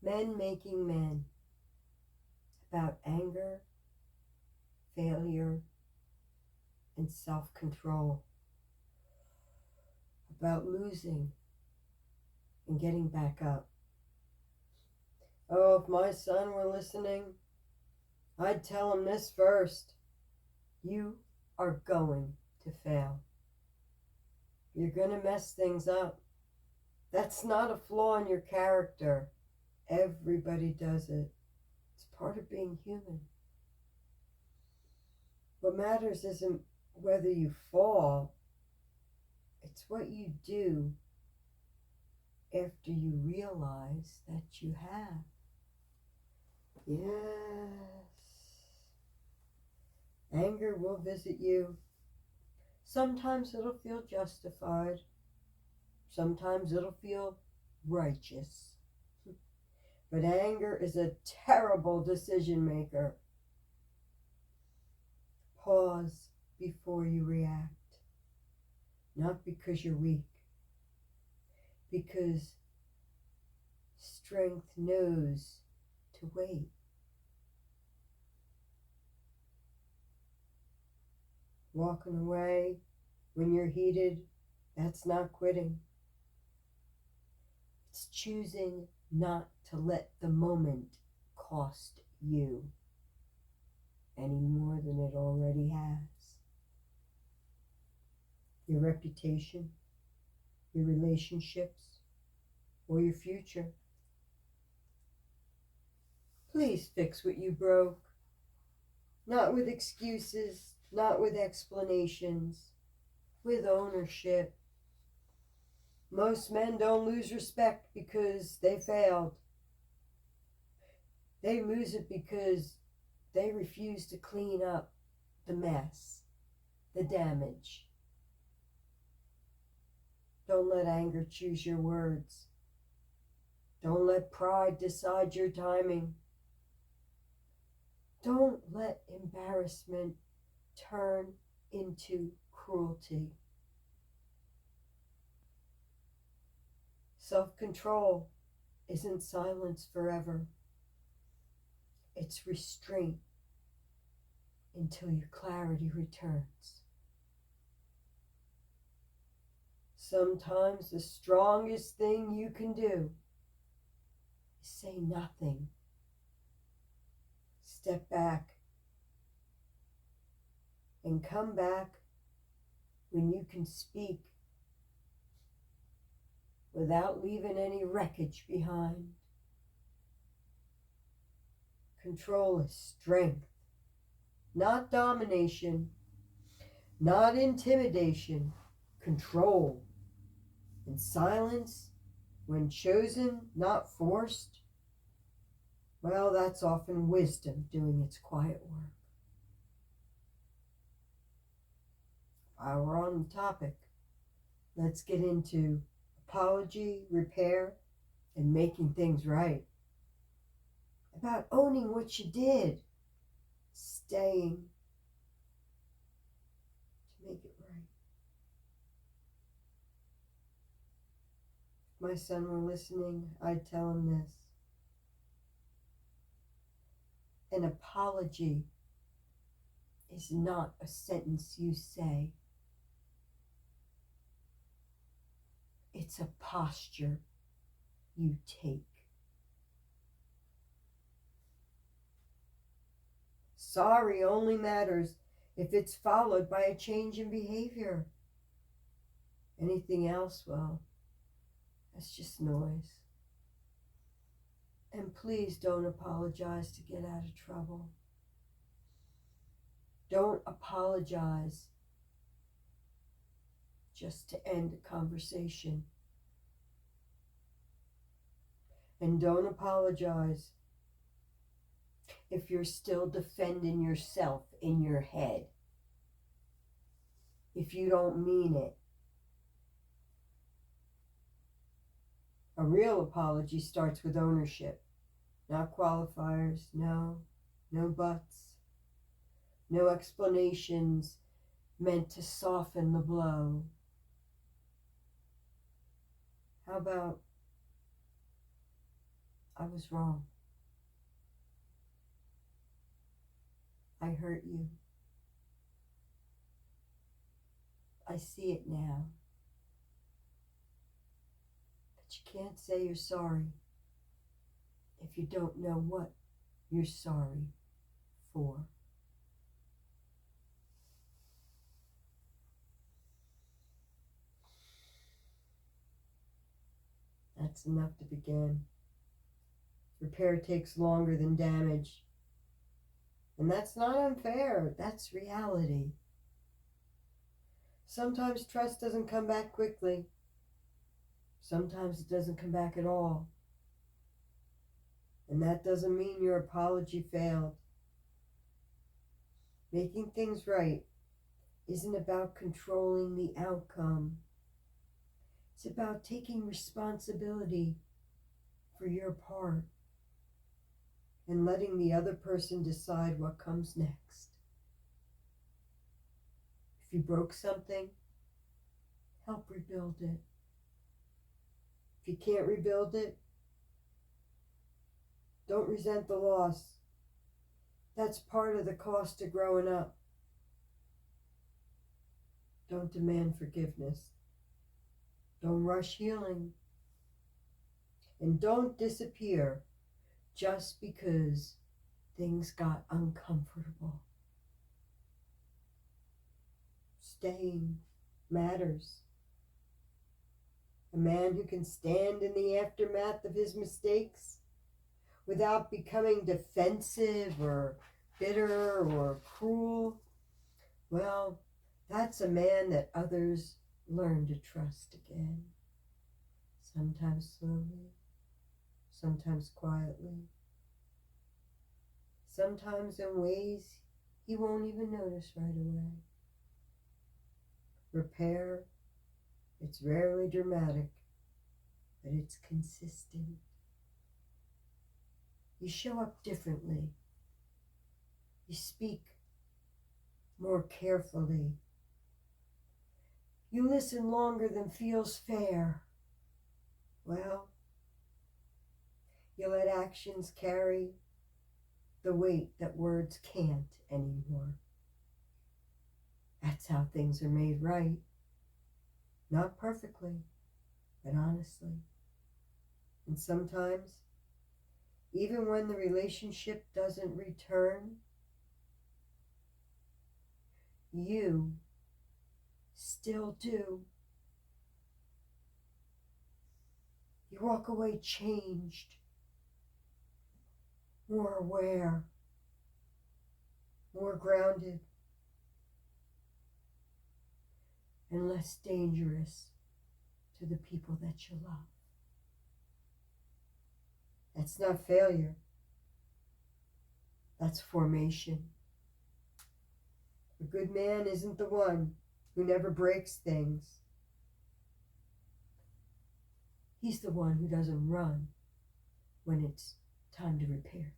Men Making Men, about anger, failure, and self-control, about losing and getting back up. Oh, if my son were listening, I'd tell him this first. You are going to fail. You're going to mess things up. That's not a flaw in your character. Everybody does it. It's part of being human. What matters isn't whether you fall, it's what you do after you realize that you have. Yes. Anger will visit you. Sometimes it'll feel justified. Sometimes it'll feel righteous. But anger is a terrible decision maker. Pause before you react. Not because you're weak, because strength knows to wait. Walking away when you're heated, that's not quitting. It's choosing not to let the moment cost you any more than it already has. Your reputation, your relationships, or your future. Please fix what you broke. Not with excuses, not with explanations, with ownership. Most men don't lose respect because they failed. They lose it because they refuse to clean up the mess, the damage. Don't let anger choose your words. Don't let pride decide your timing. Don't let embarrassment turn into cruelty. Self-control isn't silence forever. It's restraint until your clarity returns. Sometimes the strongest thing you can do is say nothing. Step back and come back when you can speak without leaving any wreckage behind. Control is strength, not domination, not intimidation. Control and silence, when chosen, not forced, well, that's often wisdom doing its quiet work. While we're on the topic, let's get into apology, repair, and making things right. About owning what you did, staying to make it right. If my son were listening, I'd tell him this. An apology is not a sentence you say. It's a posture you take. Sorry only matters if it's followed by a change in behavior. Anything else, well, that's just noise. And please don't apologize to get out of trouble. Don't apologize just to end a conversation. And don't apologize if you're still defending yourself in your head. If you don't mean it. A real apology starts with ownership. Not qualifiers, no buts, no explanations meant to soften the blow. How about I was wrong. I hurt you. I see it now. But you can't say you're sorry if you don't know what you're sorry for. That's enough to begin. Repair takes longer than damage. And that's not unfair. That's reality. Sometimes trust doesn't come back quickly. Sometimes it doesn't come back at all. And that doesn't mean your apology failed. Making things right isn't about controlling the outcome. It's about taking responsibility for your part and letting the other person decide what comes next. If you broke something, help rebuild it. If you can't rebuild it, don't resent the loss. That's part of the cost of growing up. Don't demand forgiveness. Don't rush healing. And don't disappear just because things got uncomfortable. Staying matters. A man who can stand in the aftermath of his mistakes without becoming defensive or bitter or cruel, well, that's a man that others learn to trust again. Sometimes slowly, sometimes quietly, sometimes in ways he won't even notice right away. Repair, it's rarely dramatic, but it's consistent. You show up differently. You speak more carefully. You listen longer than feels fair. Well, you let actions carry the weight that words can't anymore. That's how things are made right. Not perfectly, but honestly. And sometimes, even when the relationship doesn't return, you still do. You walk away changed, more aware, more grounded, and less dangerous to the people that you love. That's not failure. That's formation. A good man isn't the one who never breaks things. He's the one who doesn't run when it's time to repair.